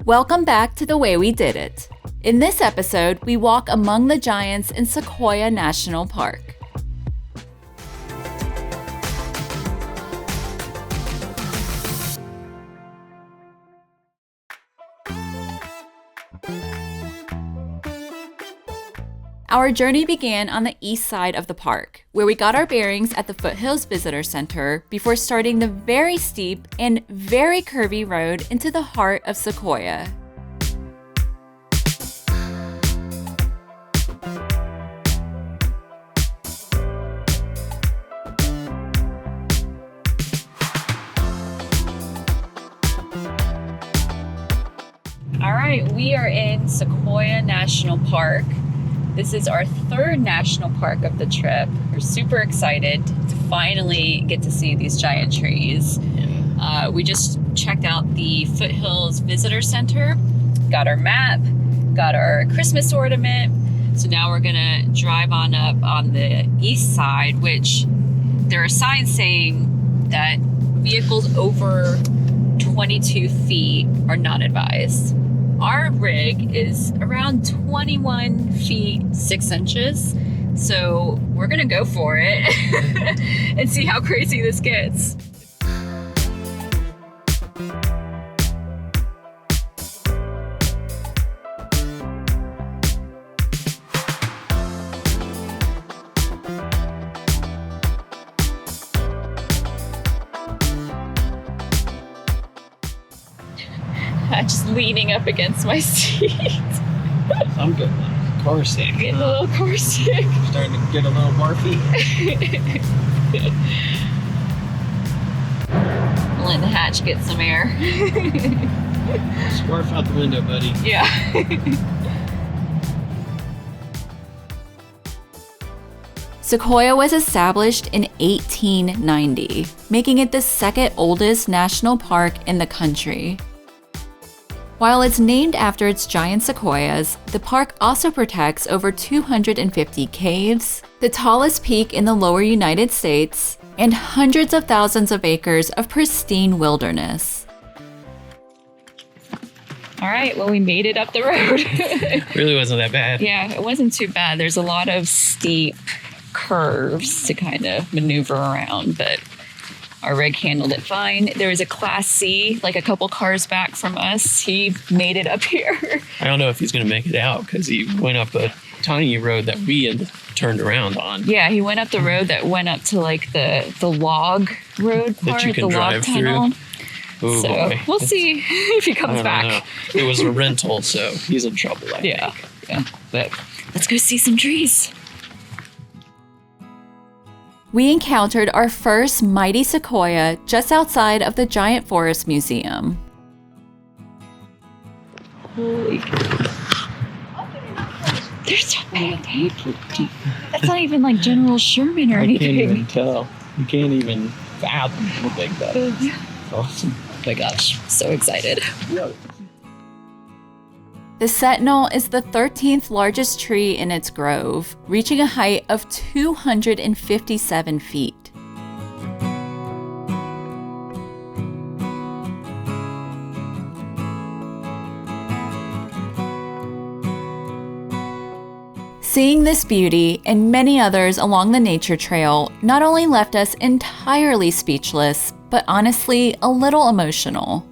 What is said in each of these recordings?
Welcome back to The Way We Did It. In this episode, we walk among the giants in Sequoia National Park. Our journey began on the east side of the park, where we got our bearings at the Foothills Visitor Center before starting the very steep and very curvy road into the heart of Sequoia. All right, we are in Sequoia National Park. This is our third national park of the trip. We're super excited to finally get to see these giant trees. We just checked out the Foothills Visitor Center, got our map, got our Christmas ornament. So now we're gonna drive on up on the east side, which there are signs saying that vehicles over 22 feet are not advised. Our rig is around 21 feet 6 inches, so we're gonna go for it and see how crazy this gets. Just leaning up against my seat. I'm getting car sick. Getting a little car sick. Starting to get a little barfy. Letting the hatch get some air. Scarf out the window, buddy. Yeah. Sequoia was established in 1890, making it the second oldest national park in the country. While it's named after its giant sequoias, the park also protects over 250 caves, the tallest peak in the lower United States, and hundreds of thousands of acres of pristine wilderness. All right, well, we made it up the road. Really wasn't that bad. Yeah, it wasn't too bad. There's a lot of steep curves to kind of maneuver around, but our rig handled it fine. There was a Class C, like a couple cars back from us. He made it up here. I don't know if he's going to make it out because he went up a tiny road that we had turned around on. Yeah, he went up the road that went up to like the log road part, that you can the log drive tunnel. Through. Ooh, So boy. we'll see if he comes back. Know. It was a rental, so he's in trouble, I think. Yeah. But let's go see some trees. We encountered our first mighty sequoia just outside of the Giant Forest Museum. Holy cow. They're so big. That's not even like General Sherman or anything. I can't even tell. You can't even fathom how big that is. It's awesome. Oh my gosh, so excited. Yeah. The sentinel is the 13th largest tree in its grove, reaching a height of 257 feet. Seeing this beauty and many others along the nature trail not only left us entirely speechless, but honestly a little emotional.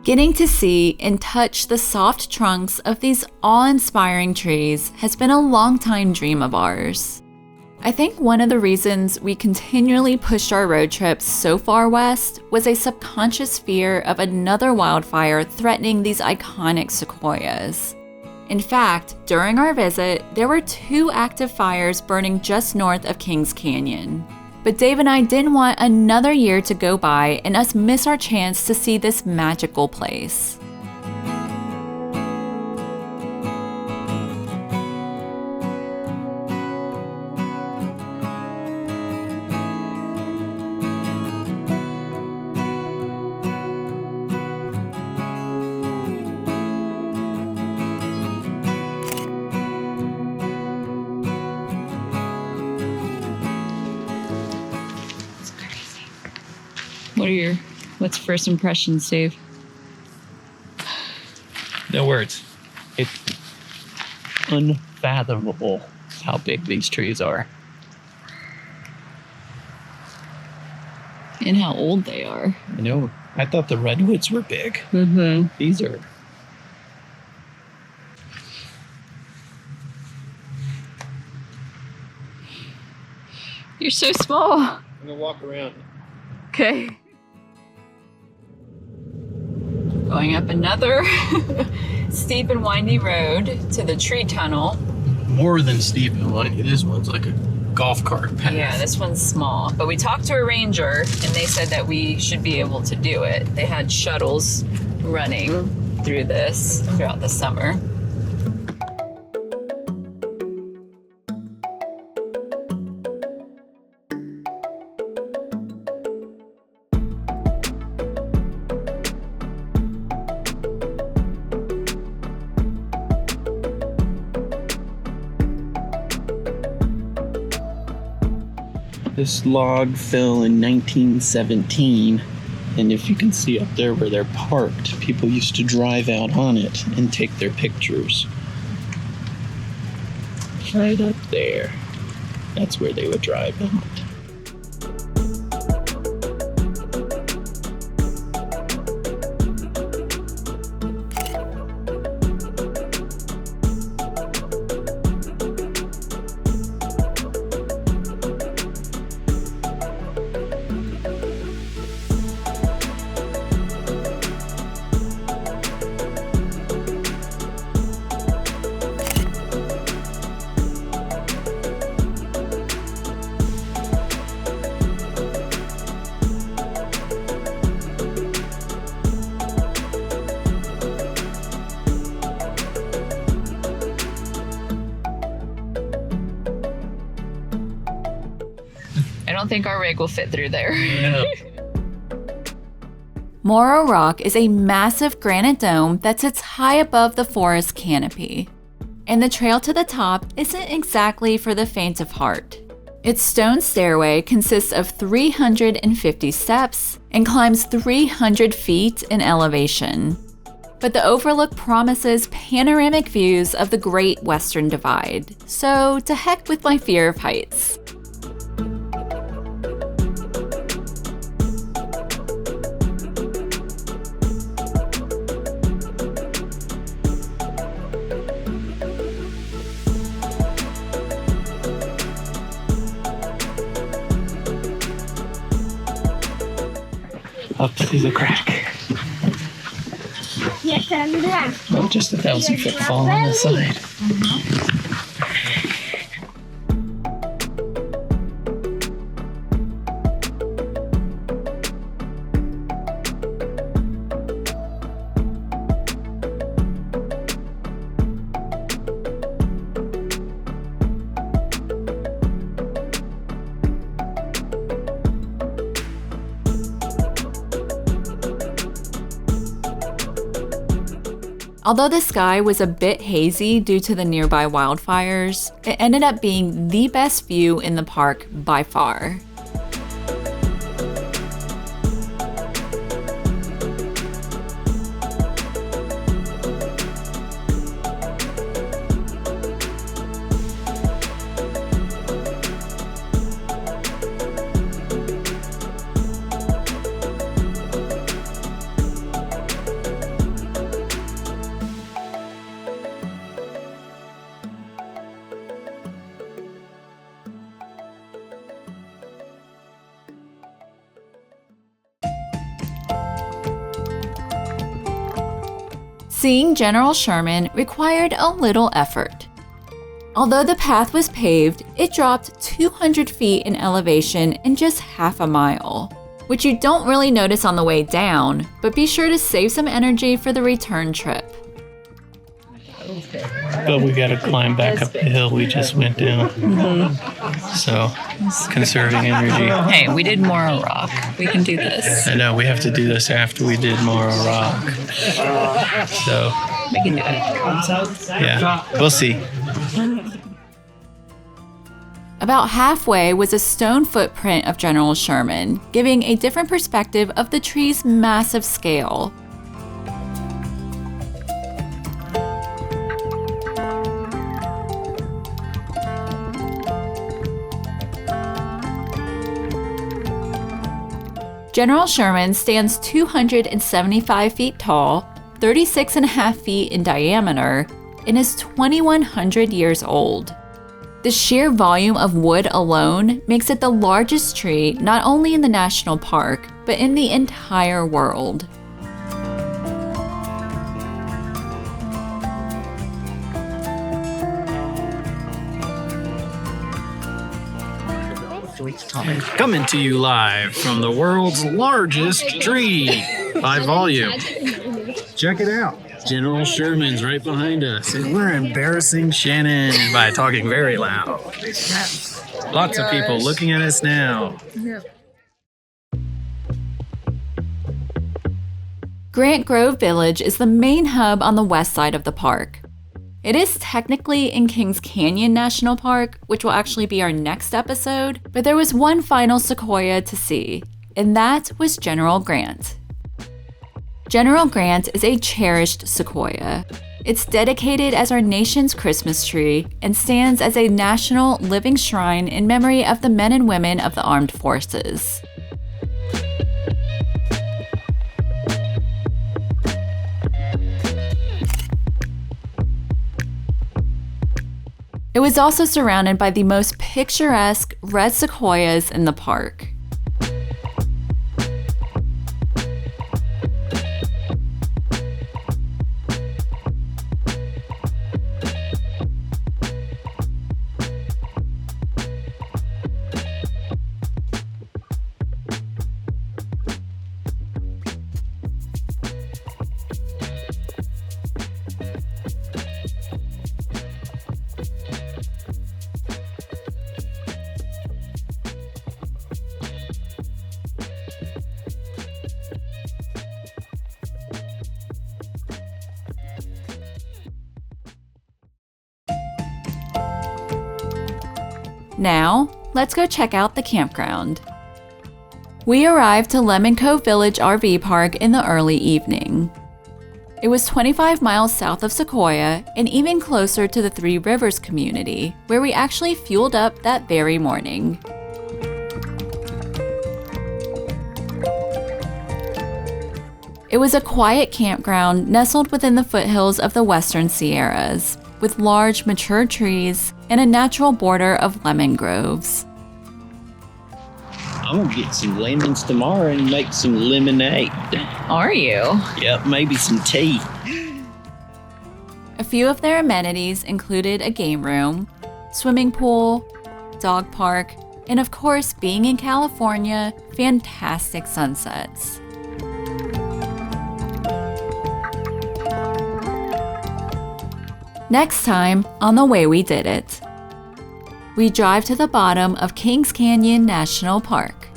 Getting to see and touch the soft trunks of these awe-inspiring trees has been a long-time dream of ours. I think one of the reasons we continually pushed our road trips so far west was a subconscious fear of another wildfire threatening these iconic sequoias. In fact, during our visit, there were 2 active fires burning just north of Kings Canyon. But Dave and I didn't want another year to go by and us miss our chance to see this magical place. What's first impressions, Dave? No words. It's unfathomable how big these trees are. And how old they are. I know. I thought the redwoods were big. Mm-hmm. These are. You're so small. I'm gonna walk around. Okay. Going up another steep and windy road to the tree tunnel. More than steep and windy. This one's like a golf cart path. Yeah, this one's small. But we talked to a ranger and they said that we should be able to do it. They had shuttles running through this throughout the summer. This log fell in 1917, and if you can see up there where they're parked, people used to drive out on it and take their pictures. Right up there. That's where they would drive out. I don't think our rig will fit through there. Yeah. Moro Rock is a massive granite dome that sits high above the forest canopy. And the trail to the top isn't exactly for the faint of heart. Its stone stairway consists of 350 steps and climbs 300 feet in elevation. But the overlook promises panoramic views of the Great Western Divide, so to heck with my fear of heights. Up through the crack. Oh, just 1,000-foot fall on the side. Although the sky was a bit hazy due to the nearby wildfires, it ended up being the best view in the park by far. Seeing General Sherman required a little effort. Although the path was paved, it dropped 200 feet in elevation in just half a mile, which you don't really notice on the way down, but be sure to save some energy for the return trip. But we got to climb back up the hill we just went down. So, conserving energy. Hey, we did Moro Rock. We can do this. I know, we have to do this after we did Moro Rock. So, We can do it. yeah, we'll see. About halfway was a stone footprint of General Sherman, giving a different perspective of the tree's massive scale. General Sherman stands 275 feet tall, 36.5 feet in diameter, and is 2,100 years old. The sheer volume of wood alone makes it the largest tree not only in the national park, but in the entire world. Coming to you live from the world's largest tree by volume. Check it out. General Sherman's right behind us, and we're embarrassing Shannon by talking very loud. Lots of people looking at us now. Grant Grove Village is the main hub on the west side of the park. It is technically in Kings Canyon National Park, which will actually be our next episode, but there was one final sequoia to see, and that was General Grant. General Grant is a cherished sequoia. It's dedicated as our nation's Christmas tree and stands as a national living shrine in memory of the men and women of the armed forces. It was also surrounded by the most picturesque red sequoias in the park. Now, let's go check out the campground. We arrived to Lemon Cove Village RV Park in the early evening. It was 25 miles south of Sequoia and even closer to the Three Rivers community, where we actually fueled up that very morning. It was a quiet campground nestled within the foothills of the Western Sierras, with large mature trees and a natural border of lemon groves. I'm gonna get some lemons tomorrow and make some lemonade. Are you? Yep, maybe some tea. A few of their amenities included a game room, swimming pool, dog park, and of course, being in California, fantastic sunsets. Next time on The Way We Did It, we drive to the bottom of Kings Canyon National Park.